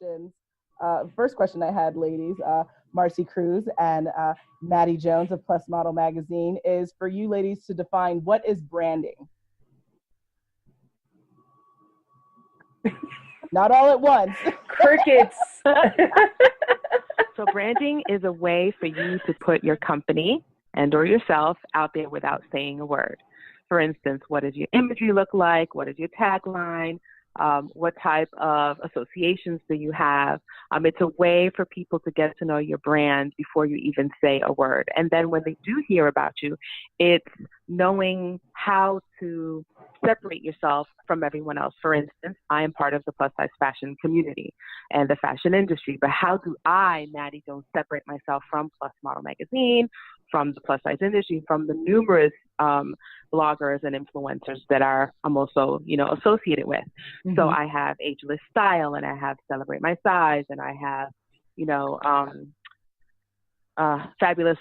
questions. First question I had, ladies, Marcy Cruz and Maddie Jones of Plus Model Magazine, is for you ladies to define what is branding. Not all at once. Crickets. So branding is a way for you to put your company and or yourself out there without saying a word. For instance, what does your imagery look like? What is your tagline? What type of associations do you have? It's a way for people to get to know your brand before you even say a word. And then when they do hear about you, it's knowing how to separate yourself from everyone else. For instance, I am part of the plus size fashion community and the fashion industry, but how do I, Maddie Jones, separate myself from Plus Model Magazine, from the plus size industry, from the numerous bloggers and influencers that I'm also, associated with. Mm-hmm. So I have Ageless Style, and I have Celebrate My Size, and I have, Fabulous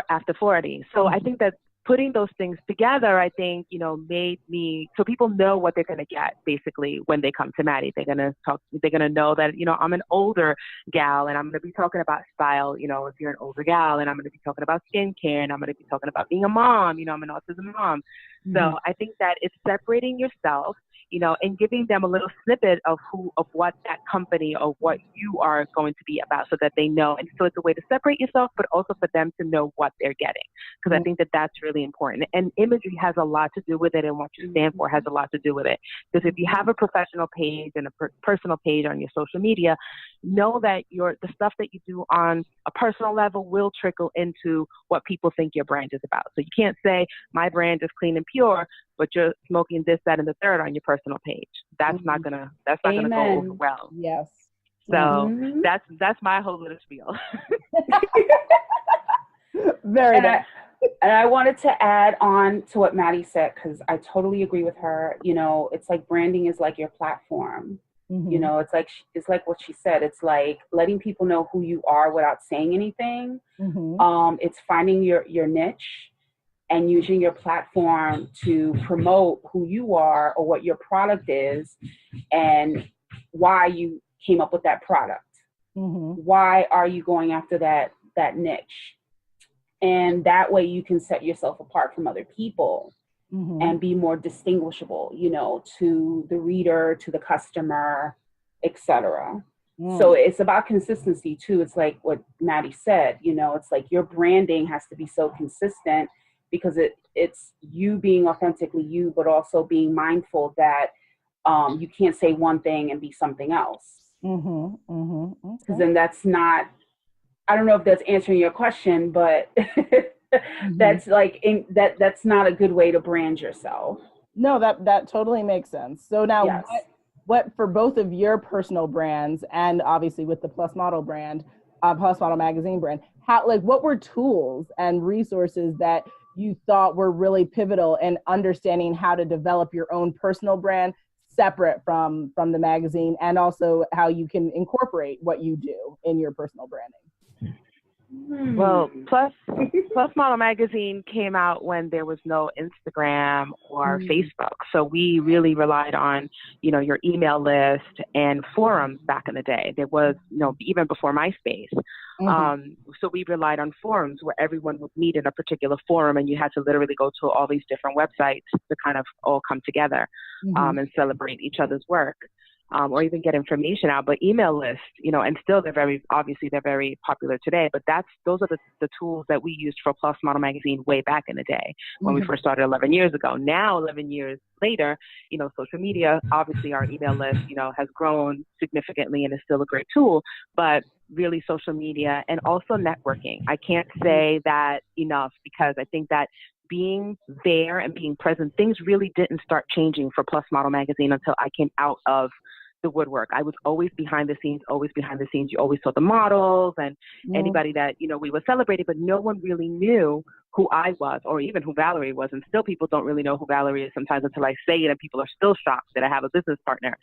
After 40. So mm-hmm. I think that putting those things together, I think, made me, so people know what they're going to get basically when they come to Maddie. They're going to know that, I'm an older gal, and I'm going to be talking about style, if you're an older gal, and I'm going to be talking about skincare, and I'm going to be talking about being a mom, I'm an autism mom. Mm-hmm. So I think that it's separating yourself, and giving them a little snippet of what that company or what you are going to be about so that they know. And so it's a way to separate yourself, but also for them to know what they're getting. Because mm-hmm. I think that that's really important. And imagery has a lot to do with it, and what you stand for has a lot to do with it. Because if you have a professional page and a personal page on your social media, know that the stuff that you do on a personal level will trickle into what people think your brand is about. So you can't say my brand is clean and pure, but you're smoking this, that, and the third on your personal page. That's mm-hmm. not gonna go over well. Yes. So mm-hmm. that's my whole little spiel. Very nice. And I wanted to add on to what Maddie said, because I totally agree with her. It's like branding is like your platform. Mm-hmm. It's like what she said. It's like letting people know who you are without saying anything. Mm-hmm. It's finding your niche and using your platform to promote who you are or what your product is and why you came up with that product. Mm-hmm. Why are you going after that niche? And that way you can set yourself apart from other people mm-hmm. and be more distinguishable, to the reader, to the customer, etc. Mm. So it's about consistency too. It's like what Maddie said, it's like your branding has to be so consistent, because it's you being authentically you, but also being mindful that you can't say one thing and be something else. Mm-hmm, mm-hmm, okay. Then that's not, I don't know if that's answering your question, but mm-hmm. that's like, that's not a good way to brand yourself. No, that totally makes sense. So now yes. what for both of your personal brands, and obviously with the Plus Model brand, Plus Model Magazine brand, what were tools and resources that you thought were really pivotal in understanding how to develop your own personal brand separate from the magazine, and also how you can incorporate what you do in your personal branding? Well, Plus Model Magazine came out when there was no Instagram or Facebook. So we really relied on, your email list and forums back in the day. There was, even before MySpace. Mm-hmm. So we relied on forums where everyone would meet in a particular forum, and you had to literally go to all these different websites to kind of all come together mm-hmm. And celebrate each other's work. Or even get information out, but email lists, and still they're very popular today, but those are the tools that we used for Plus Model Magazine way back in the day when mm-hmm. we first started 11 years ago. Now, 11 years later, social media, obviously our email list, has grown significantly and is still a great tool, but really social media and also networking. I can't say that enough, because I think that being there and being present, things really didn't start changing for Plus Model Magazine until I came out of the woodwork. I was always behind the scenes. You always saw the models and anybody that, we were celebrating, but no one really knew who I was or even who Valerie was. And still people don't really know who Valerie is sometimes until I say it, and people are still shocked that I have a business partner.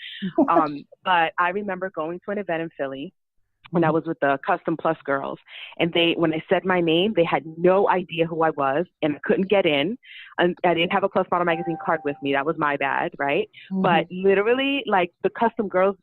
But I remember going to an event in Philly when I was with the Custom Plus girls, and when I said my name, they had no idea who I was, and I couldn't get in, and I didn't have a Plus Model Magazine card with me. That was my bad, right? Mm-hmm. But literally, like, the Custom girls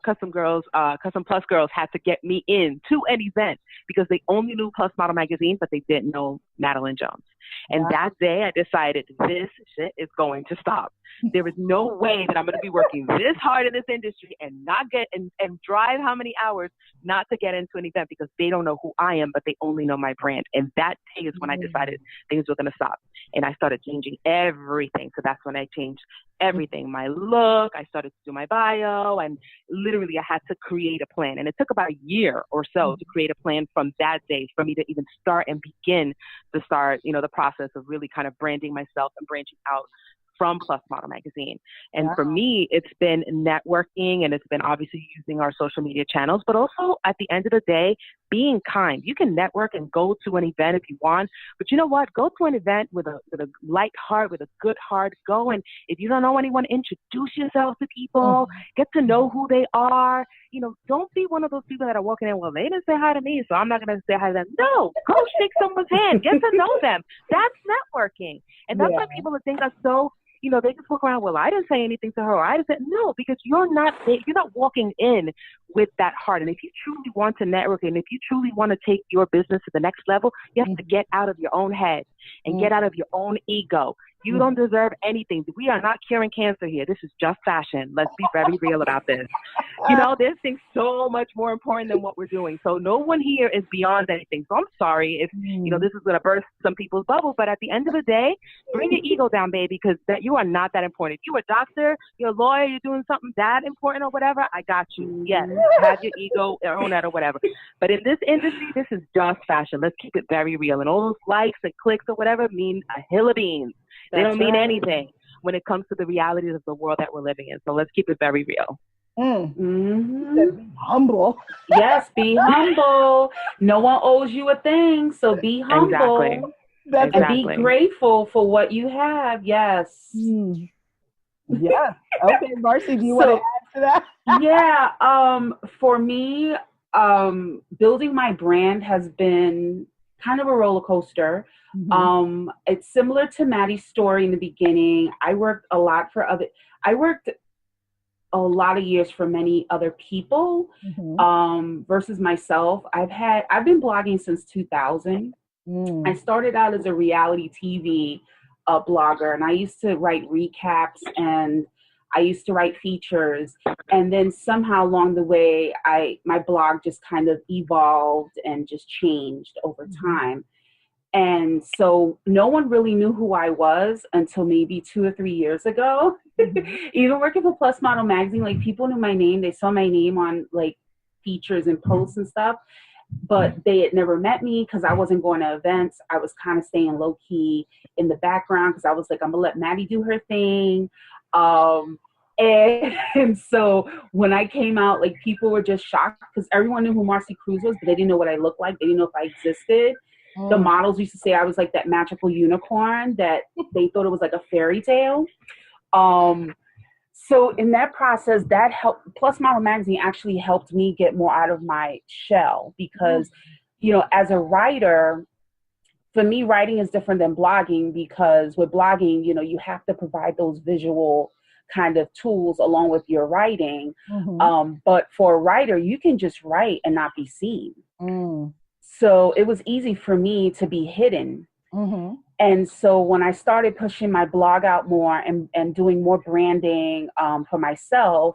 Custom Plus girls had to get me in to an event because they only knew Plus Model magazine, but they didn't know Madeline Jones. And that day I decided this shit is going to stop. There is no way that I'm going to be working this hard in this industry and not get and drive how many hours not to get into an event because they don't know who I am, but they only know my brand. And that day is when I decided things were going to stop. And I started changing everything. So that's when I changed everything. My look, I started to do my bio, and literally I had to create a plan. And it took about a year or so to create a plan from that day for me to even start and begin to start, the process of really kind of branding myself and branching out from Plus Model magazine. And for me, it's been networking, and it's been obviously using our social media channels, but also at the end of the day, being kind. You can network and go to an event if you want, but you know what? Go to an event with a light heart, with a good heart. Go, and if you don't know anyone, introduce yourself to people, get to know who they are. Don't be one of those people that are walking in, well, they didn't say hi to me, so I'm not going to say hi to them. No, go shake someone's hand, get to know them. That's networking. And that's why people think are so, they just walk around, well, I didn't say anything to her, or I didn't say, no, because you're not walking in with that heart. And if you truly want to network, and if you truly want to take your business to the next level, you have to get out of your own head and get out of your own ego. You don't deserve anything. We are not curing cancer here. This is just fashion. Let's be very real about this. There's things so much more important than what we're doing. So no one here is beyond anything. So I'm sorry if, this is going to burst some people's bubble, but at the end of the day, bring your ego down, baby, because you are not that important. If you're a doctor, you're a lawyer, you're doing something that important or whatever, I got you. Yes, have your ego, own that or whatever. But in this industry, this is just fashion. Let's keep it very real. And all those likes and clicks or whatever mean a hill of beans. They don't mean anything when it comes to the realities of the world that we're living in. So let's keep it very real. Be humble. Yes, be humble. No one owes you a thing, so be humble. Exactly. And be grateful for what you have. Yes. Yeah. Okay, Marcy, do you want to add to that? Yeah. For me, building my brand has been kind of a roller coaster. It's similar to Maddie's story in the beginning. I worked a lot of years for many other people, versus myself. I've been blogging since 2000. I started out as a reality TV blogger, and I used to write recaps, and I used to write features, and then somehow along the way, my blog just kind of evolved and just changed over time. And so no one really knew who I was until maybe 2 or 3 years ago. Even working for Plus Model magazine, like, people knew my name. They saw my name on like features and posts and stuff, but they had never met me because I wasn't going to events. I was kind of staying low key in the background because I was like, I'm gonna let Maddie do her thing. And so when I came out, like, people were just shocked because everyone knew who Marcy Cruz was, but they didn't know what I looked like. They didn't know if I existed. The models used to say I was like that magical unicorn, that they thought it was like a fairy tale. So in that process, that helped. Plus Model magazine actually helped me get more out of my shell because, as a writer, for me, writing is different than blogging because with blogging, you have to provide those visual kind of tools along with your writing. But for a writer, you can just write and not be seen. So it was easy for me to be hidden. And so when I started pushing my blog out more and doing more branding for myself,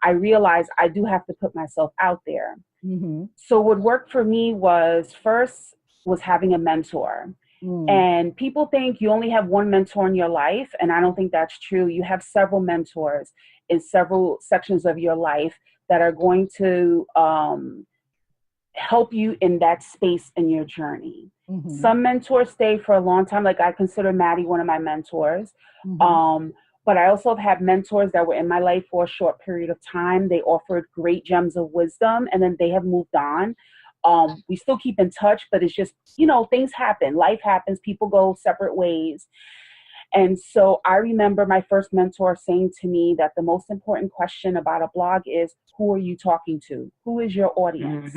I realized I do have to put myself out there. So what worked for me was having a mentor. And people think you only have one mentor in your life. And I don't think that's true. You have several mentors in several sections of your life that are going to help you in that space in your journey. Some mentors stay for a long time. Like, I consider Maddie one of my mentors. But I also have had mentors that were in my life for a short period of time. They offered great gems of wisdom, and then they have moved on. We still keep in touch, but it's just, things happen. Life happens. People go separate ways. And so I remember my first mentor saying to me that the most important question about a blog is, who are you talking to? Who is your audience?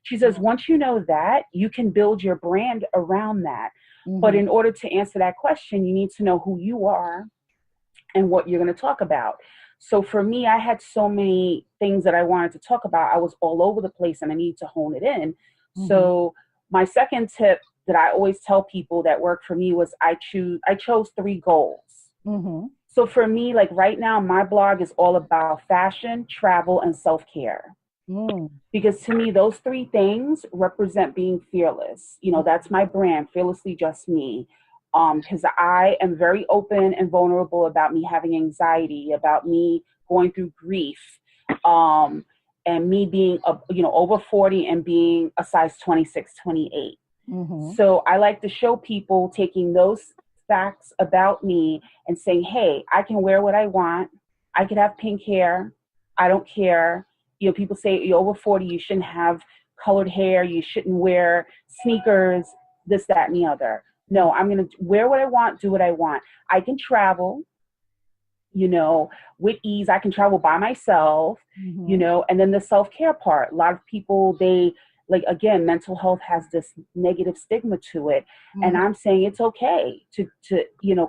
She says, once you know that, you can build your brand around that. But in order to answer that question, you need to know who you are and what you're going to talk about. So for me, I had so many things that I wanted to talk about. I was all over the place and I needed to hone it in. Mm-hmm. So my second tip that I always tell people that work for me was I chose 3 goals. Mm-hmm. So for me, like right now, my blog is all about fashion, travel, and self-care. Because to me, those 3 things represent being fearless. You know, that's my brand, Fearlessly Just Me. Because I am very open and vulnerable about me having anxiety, about me going through grief, and me being, over 40 and being a size 26, 28. Mm-hmm. So I like to show people taking those facts about me and saying, hey, I can wear what I want. I could have pink hair. I don't care. You know, people say you're over 40, you shouldn't have colored hair. You shouldn't wear sneakers, this, that, and the other. No, I'm going to wear what I want, do what I want. I can travel, with ease. I can travel by myself, mm-hmm. And then the self-care part. A lot of people, again, mental health has this negative stigma to it. Mm-hmm. And I'm saying it's okay to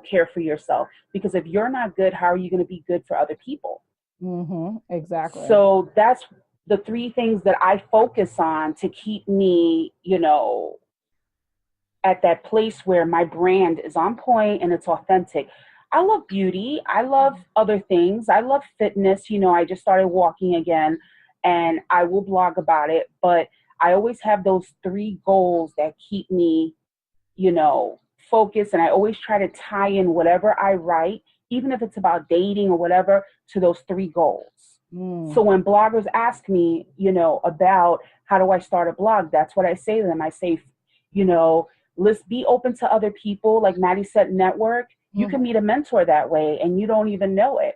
care for yourself, because if you're not good, how are you going to be good for other people? Mm-hmm. Exactly. So that's the 3 things that I focus on to keep me, at that place where my brand is on point and it's authentic. I love beauty. I love other things. I love fitness. I just started walking again and I will blog about it, but I always have those 3 goals that keep me, focused. And I always try to tie in whatever I write, even if it's about dating or whatever, to those 3 goals. So when bloggers ask me, about how do I start a blog, that's what I say to them. I say, let's be open to other people. Like Maddie said, network. Mm-hmm. You can meet a mentor that way and you don't even know it.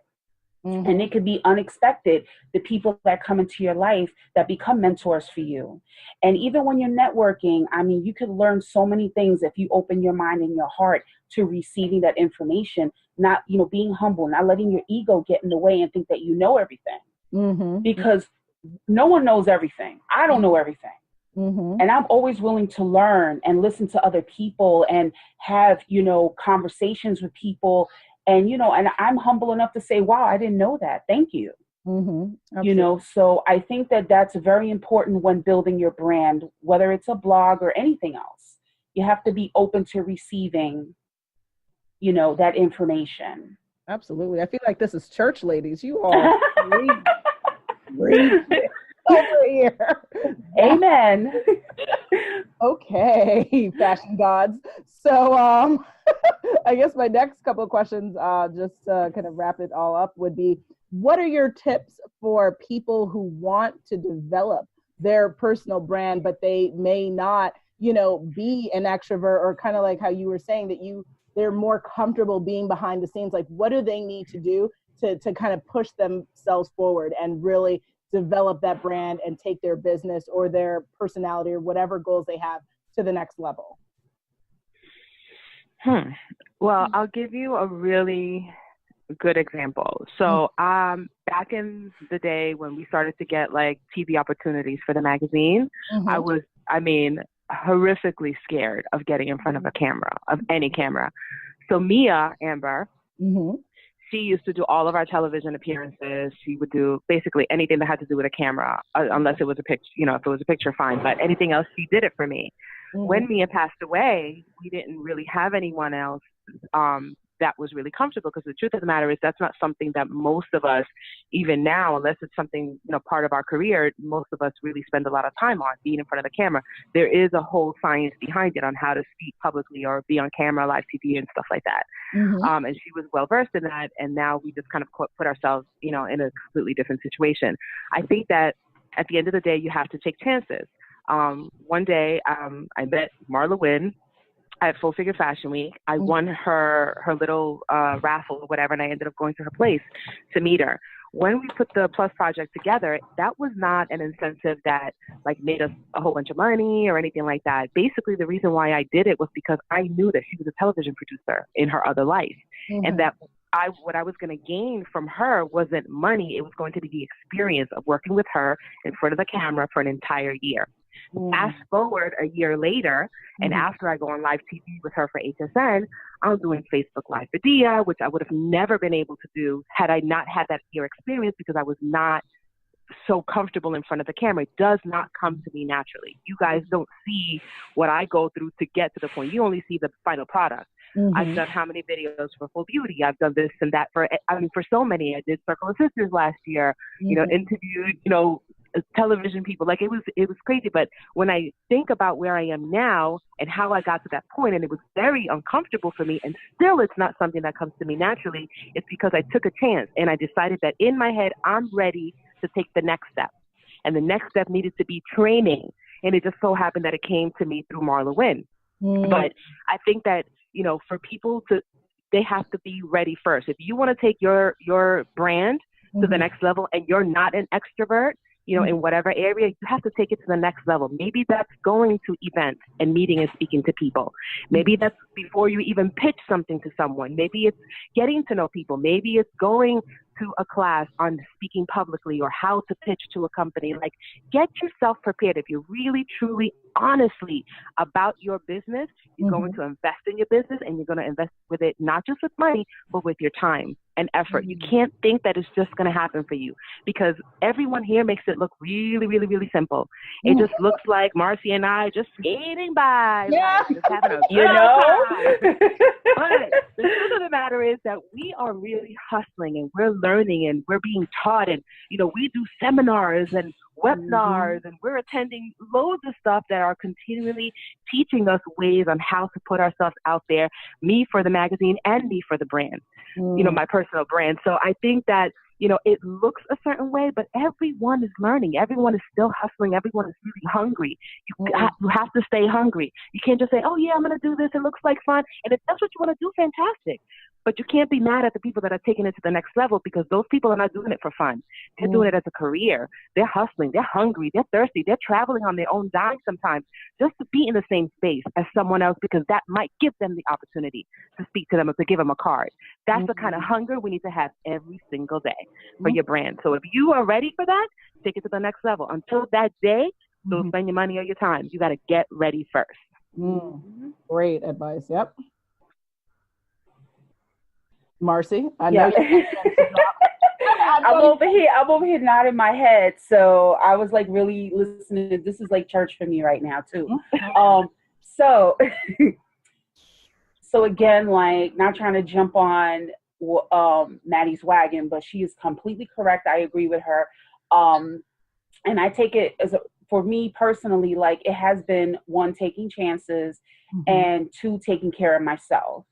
Mm-hmm. And it could be unexpected, the people that come into your life that become mentors for you. And even when you're networking, I mean, you could learn so many things if you open your mind and your heart to receiving that information, not, being humble, not letting your ego get in the way and think that you know everything. Mm-hmm. Because no one knows everything. I don't know everything. Mm-hmm. And I'm always willing to learn and listen to other people and have, conversations with people. And, and I'm humble enough to say, wow, I didn't know that. Thank you. Mm-hmm. So I think that that's very important when building your brand, whether it's a blog or anything else. You have to be open to receiving, that information. Absolutely. I feel like this is church ladies. You all read over here. Amen. Okay, fashion gods. So I guess my next couple of questions, just to kind of wrap it all up, would be, what are your tips for people who want to develop their personal brand, but they may not, be an extrovert, or kind of like how you were saying that they're more comfortable being behind the scenes? Like, what do they need to do to kind of push themselves forward and really develop that brand and take their business or their personality or whatever goals they have to the next level? Well, I'll give you a really good example. So back in the day when we started to get like TV opportunities for the magazine, I was, horrifically scared of getting in front of a camera, of any camera. So Mia Amber, she used to do all of our television appearances. She would do basically anything that had to do with a camera, unless it was a picture, if it was a picture, fine. But anything else, she did it for me. When Mia passed away, we didn't really have anyone else that was really comfortable, because the truth of the matter is that's not something that most of us, even now, unless it's something, part of our career, most of us really spend a lot of time on, being in front of the camera. There is a whole science behind it on how to speak publicly or be on camera, live TV and stuff like that. And she was well versed in that. And now we just kind of put ourselves, in a completely different situation. I think that at the end of the day, you have to take chances. One day, I met Marla Wynn at Full Figure Fashion Week. I won her little raffle or whatever, and I ended up going to her place to meet her. When we put the Plus project together, that was not an incentive that made us a whole bunch of money or anything like that. Basically, the reason why I did it was because I knew that she was a television producer in her other life, and that what I was going to gain from her wasn't money. It was going to be the experience of working with her in front of the camera for an entire year. Fast forward a year later, and after I go on live TV with her for HSN, I'm doing Facebook Live Vidya, which I would have never been able to do had I not had that year experience, because I was not so comfortable in front of the camera. It does not come to me naturally. You guys don't see what I go through to get to the point. You only see the final product. I've done how many videos for Full Beauty? I've done this and that for so many. I did Circle of Sisters last year, interviewed, television people. Like, it was crazy. But when I think about where I am now and how I got to that point, and it was very uncomfortable for me, and still it's not something that comes to me naturally, it's because I took a chance and I decided that in my head, I'm ready to take the next step. And the next step needed to be training. And it just so happened that it came to me through Marla Wynn. But I think that, for people they have to be ready first. If you want to take your brand to the next level and you're not an extrovert, in whatever area, you have to take it to the next level. Maybe that's going to events and meeting and speaking to people. Maybe that's before you even pitch something to someone. Maybe it's getting to know people. Maybe it's going to a class on speaking publicly or how to pitch to a company. Like, get yourself prepared. If you're really, truly, honestly about your business, you're going to invest in your business, and you're going to invest with it, not just with money, but with your time and effort. You can't think that it's just going to happen for you, because everyone here makes it look really, really, really simple. It just looks like Marcy and I just skating by, just having a good time. But the truth of the matter is that we are really hustling, and we're learning, and we're being taught, and we do seminars and webinars, and we're attending loads of stuff that are continually teaching us ways on how to put ourselves out there, me for the magazine and me for the brand, my personal brand. So I think that, it looks a certain way, but everyone is learning. Everyone is still hustling. Everyone is really hungry. You have to stay hungry. You can't just say, oh yeah, I'm going to do this. It looks like fun. And if that's what you want to do, fantastic. But you can't be mad at the people that are taking it to the next level, because those people are not doing it for fun. They're doing it as a career. They're hustling. They're hungry. They're thirsty. They're traveling on their own dime sometimes just to be in the same space as someone else, because that might give them the opportunity to speak to them or to give them a card. That's the kind of hunger we need to have every single day for your brand. So if you are ready for that, take it to the next level. Until that day, don't spend your money or your time. You got to get ready first. Great advice. Yep. Marcy, I know you. I'm over here nodding my head. So I was like really listening. This is like church for me right now too. So again, like, not trying to jump on Maddie's wagon, but she is completely correct. I agree with her. And I take it as for me personally, like, it has been, one, taking chances, and two, taking care of myself.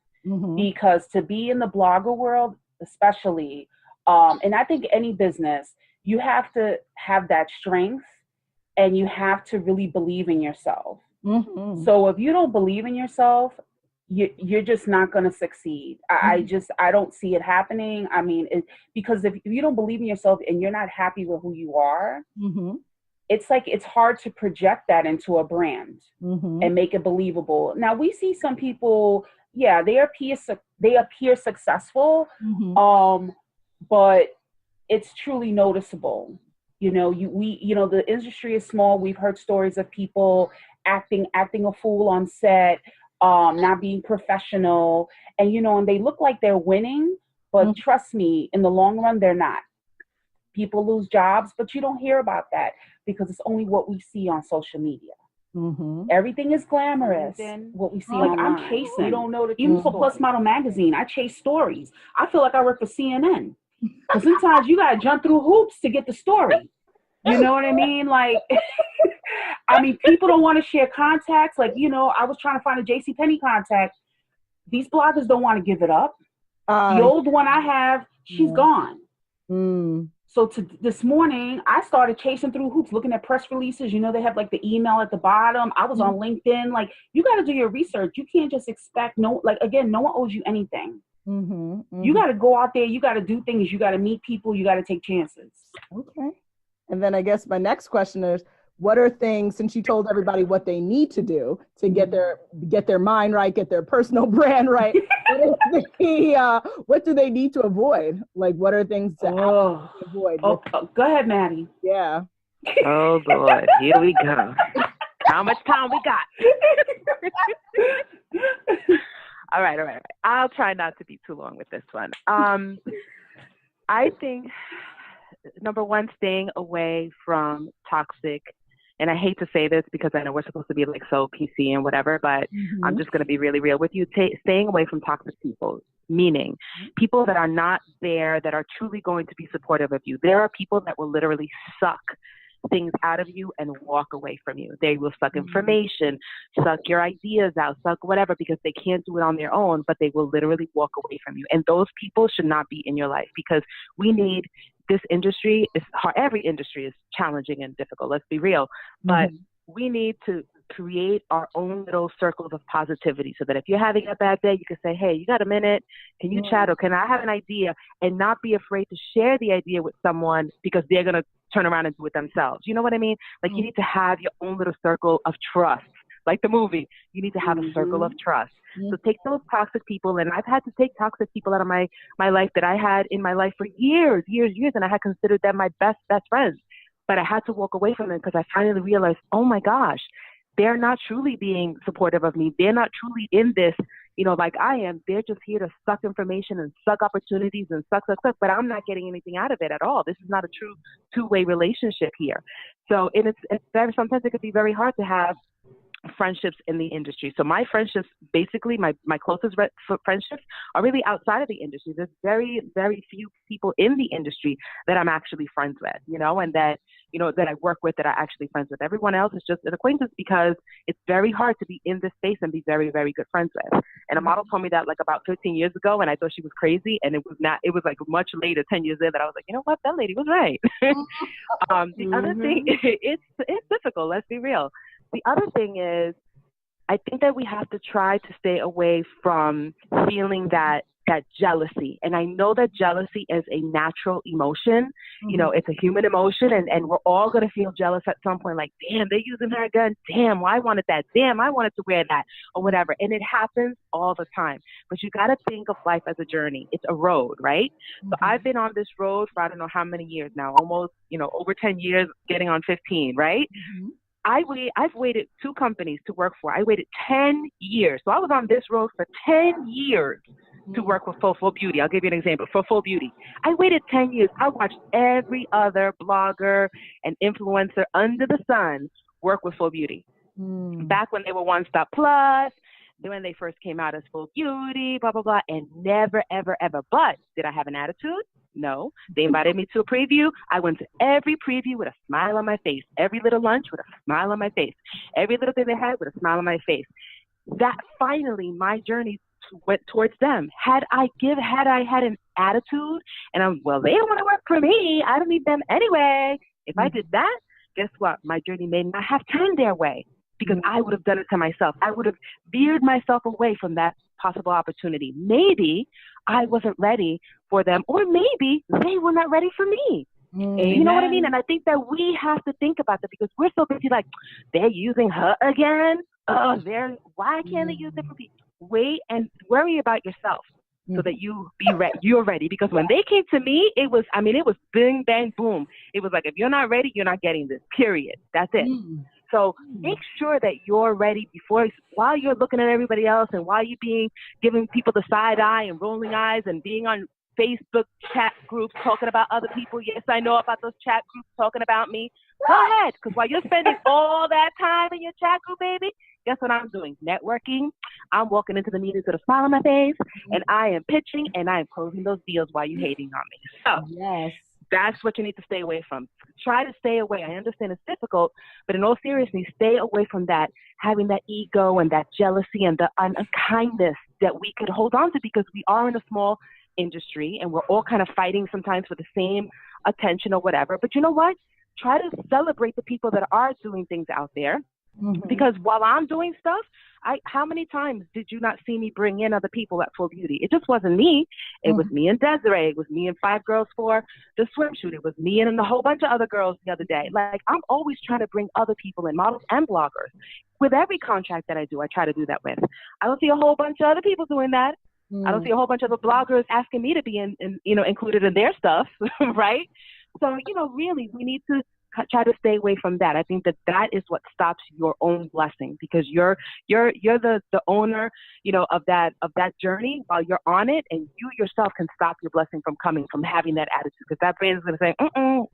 Because to be in the blogger world, especially, and I think any business, you have to have that strength, and you have to really believe in yourself. So if you don't believe in yourself, you're just not going to succeed. I don't see it happening. I mean, because if you don't believe in yourself and you're not happy with who you are, it's like, it's hard to project that into a brand and make it believable. Now, we see some people, they appear successful, but it's truly noticeable. The industry is small. We've heard stories of people acting a fool on set, not being professional, and they look like they're winning, but trust me, in the long run, they're not. People lose jobs, but you don't hear about that because it's only what we see on social media. Everything is glamorous. What we see online. I'm chasing. You don't know the even for Plus Model Magazine, I chase stories. I feel like I work for CNN. Because sometimes you gotta jump through hoops to get the story. You know what I mean? Like, I mean, people don't want to share contacts. Like, I was trying to find a JCPenney contact. These bloggers don't want to give it up. The old one I have, she's gone. So this morning, I started chasing through hoops, looking at press releases. They have like the email at the bottom. I was on LinkedIn. Like, you got to do your research. You can't just expect no one owes you anything. You got to go out there. You got to do things. You got to meet people. You got to take chances. Okay. And then I guess my next question is, what are things, since you told everybody what they need to do to get their mind right, get their personal brand right, what do they need to avoid? Like, what are things to avoid? Go ahead, Maddie. Yeah. Oh, Lord. Here we go. How much time we got? All right. I'll try not to be too long with this one. I think, number one, staying away from toxic, and I hate to say this because I know we're supposed to be like so PC and whatever, but I'm just going to be really real with you. Staying away from toxic people, meaning people that are not there, that are truly going to be supportive of you. There are people that will literally suck things out of you and walk away from you. They will suck information, suck your ideas out, suck whatever, because they can't do it on their own, but they will literally walk away from you. And those people should not be in your life, because we need, this industry is hard. Every industry is challenging and difficult. Let's be real. But we need to create our own little circles of positivity, so that if you're having a bad day, you can say, hey, you got a minute? Can you chat? Or can I have an idea? And not be afraid to share the idea with someone, because they're going to turn around and do it themselves. You know what I mean? Like, you need to have your own little circle of trust. Like the movie, you need to have a circle of trust. So take those toxic people, and I've had to take toxic people out of my life that I had in my life for years, and I had considered them my best friends. But I had to walk away from them, because I finally realized, oh my gosh, they're not truly being supportive of me. They're not truly in this, like I am. They're just here to suck information and suck opportunities and suck, but I'm not getting anything out of it at all. This is not a true two-way relationship here. So it's very, sometimes it could be very hard to have friendships in the industry. So my friendships, basically my closest friendships, are really outside of the industry. There's very, very few people in the industry that I'm actually friends with, and that, that I work with, that I'm actually friends with. Everyone else is just an acquaintance, because it's very hard to be in this space and be very, very good friends with. And a model told me that like about 15 years ago, and I thought she was crazy. And it was not, it was like much later, 10 years in, that I was like, you know what, that lady was right. The other thing, it's difficult. Let's be real. The other thing is, I think that we have to try to stay away from feeling that jealousy. And I know that jealousy is a natural emotion. It's a human emotion, and we're all going to feel jealous at some point, like, damn, they're using her gun. Damn, well, I wanted that. Damn, I wanted to wear that, or whatever. And it happens all the time. But you got to think of life as a journey. It's a road, right? So I've been on this road for I don't know how many years now, almost, over 10 years, getting on 15, right? I've waited 2 companies to work for. I waited 10 years. So I was on this road for 10 years to work with Full Beauty. I'll give you an example. For Full Beauty, I waited 10 years. I watched every other blogger and influencer under the sun work with Full Beauty. Back when they were One Stop Plus, when they first came out as Full Beauty, blah, blah, blah, and never, ever, ever. But did I have an attitude? No. They invited me to a preview. I went to every preview with a smile on my face. Every little lunch with a smile on my face. Every little thing they had with a smile on my face. That finally, my journey went towards them. Had I had an attitude, and they don't want to work for me. I don't need them anyway. If I did that, guess what? My journey may not have turned their way, because I would have done it to myself. I would have veered myself away from that possible opportunity. Maybe I wasn't ready for them, or maybe they were not ready for me. You know what I mean? And I think that we have to think about that, because we're so busy, like, they're using her again. Why can't they use different people? Wait and worry about yourself, so that you're ready. Because when they came to me, it was bing, bang, boom. It was like, if you're not ready, you're not getting this, period. That's it. So make sure that you're ready while you're looking at everybody else, and while you're giving people the side eye and rolling eyes, and being on Facebook chat groups talking about other people. Yes, I know about those chat groups talking about me. Go ahead, because while you're spending all that time in your chat group, baby, guess what I'm doing? Networking. I'm walking into the meetings with a smile on my face, and I am pitching, and I am closing those deals while you're hating on me. So yes, that's what you need to stay away from. Try to stay away. I understand it's difficult, but in all seriousness, stay away from that, having that ego and that jealousy and the unkindness that we could hold on to, because we are in a small industry, and we're all kind of fighting sometimes for the same attention or whatever. But you know what? Try to celebrate the people that are doing things out there. Because while I'm doing stuff, how many times did you not see me bring in other people at Full Beauty? It just wasn't me. It was me and Desiree. It was me and 5 girls for the swim shoot. It was me and a whole bunch of other girls the other day. Like, I'm always trying to bring other people in, models and bloggers. With every contract that I do, I try to do that with. I don't see a whole bunch of other people doing that. I don't see a whole bunch of other bloggers asking me to be included in their stuff, right? So, really, we need to try to stay away from that. I think that is what stops your own blessing, because you're the owner, of that journey while you're on it, and you yourself can stop your blessing from coming from having that attitude, because that brand is going to say,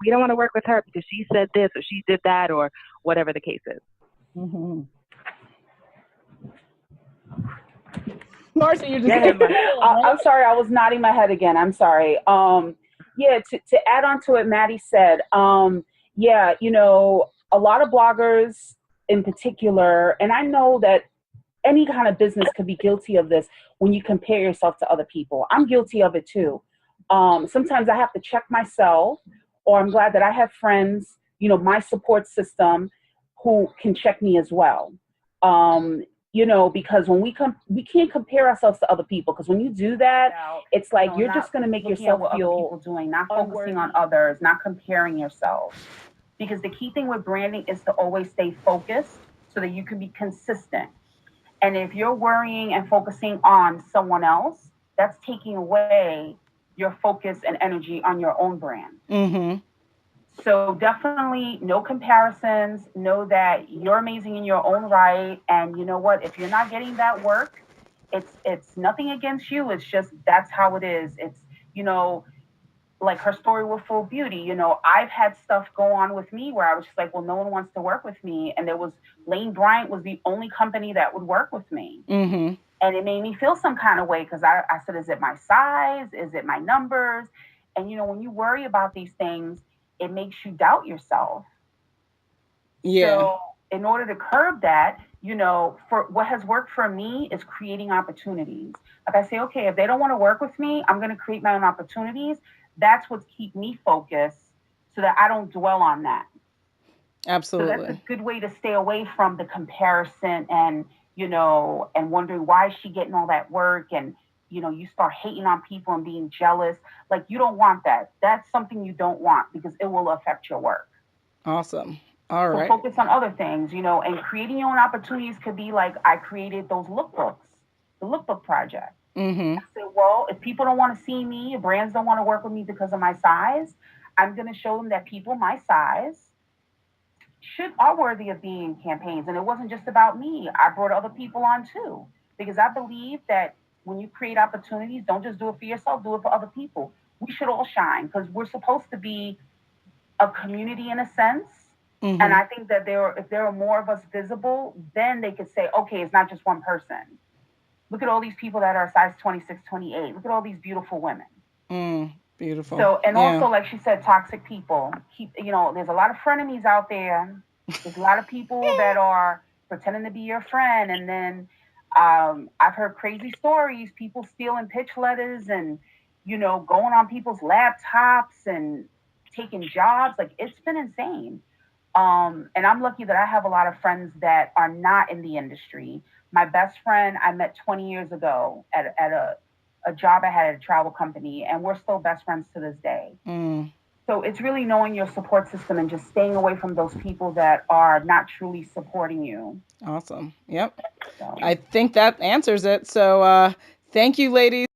we don't want to work with her because she said this or she did that or whatever the case is. Marcy, you just I'm sorry, I was nodding my head again. I'm sorry. To add on to what Maddie said, a lot of bloggers in particular, and I know that any kind of business could be guilty of this when you compare yourself to other people. I'm guilty of it too. Sometimes I have to check myself, or I'm glad that I have friends, my support system, who can check me as well. Because when we can't compare ourselves to other people, because when you do that, it's like you're just going to make yourself feel people doing, not focusing on others, not comparing yourself. Because the key thing with branding is to always stay focused so that you can be consistent. And if you're worrying and focusing on someone else, that's taking away your focus and energy on your own brand. So definitely no comparisons. Know that you're amazing in your own right. And you know what? If you're not getting that work, it's nothing against you. It's just that's how it is. It's, like her story with Full Beauty. I've had stuff go on with me where I was just like, well, no one wants to work with me. And Lane Bryant was the only company that would work with me. And it made me feel some kind of way, because I said, is it my size? Is it my numbers? And, when you worry about these things, it makes you doubt yourself. So in order to curb that, for what has worked for me is creating opportunities. Like I say, okay, if they don't want to work with me, I'm going to create my own opportunities. That's what's keep me focused, so that I don't dwell on that. Absolutely. So that's a good way to stay away from the comparison and, and wondering why is she getting all that work, and you start hating on people and being jealous. Like, you don't want that. That's something you don't want, because it will affect your work. Awesome. All right. So focus on other things, and creating your own opportunities could be like, I created those lookbooks, the lookbook project. I said, well, if people don't want to see me, if brands don't want to work with me because of my size, I'm going to show them that people my size are worthy of being in campaigns. And it wasn't just about me. I brought other people on too, because I believe that when you create opportunities, don't just do it for yourself, do it for other people. We should all shine, because we're supposed to be a community in a sense. And I think that if there are more of us visible, then they could say, okay, it's not just one person. Look at all these people that are size 26, 28. Look at all these beautiful women. Beautiful. So, and also, like she said, toxic people. There's a lot of frenemies out there. There's a lot of people that are pretending to be your friend. And then I've heard crazy stories, people stealing pitch letters and, going on people's laptops and taking jobs. Like, it's been insane. And I'm lucky that I have a lot of friends that are not in the industry. My best friend I met 20 years ago at a job I had at a travel company, and we're still best friends to this day. So it's really knowing your support system and just staying away from those people that are not truly supporting you. Awesome. Yep. So I think that answers it. So thank you, ladies.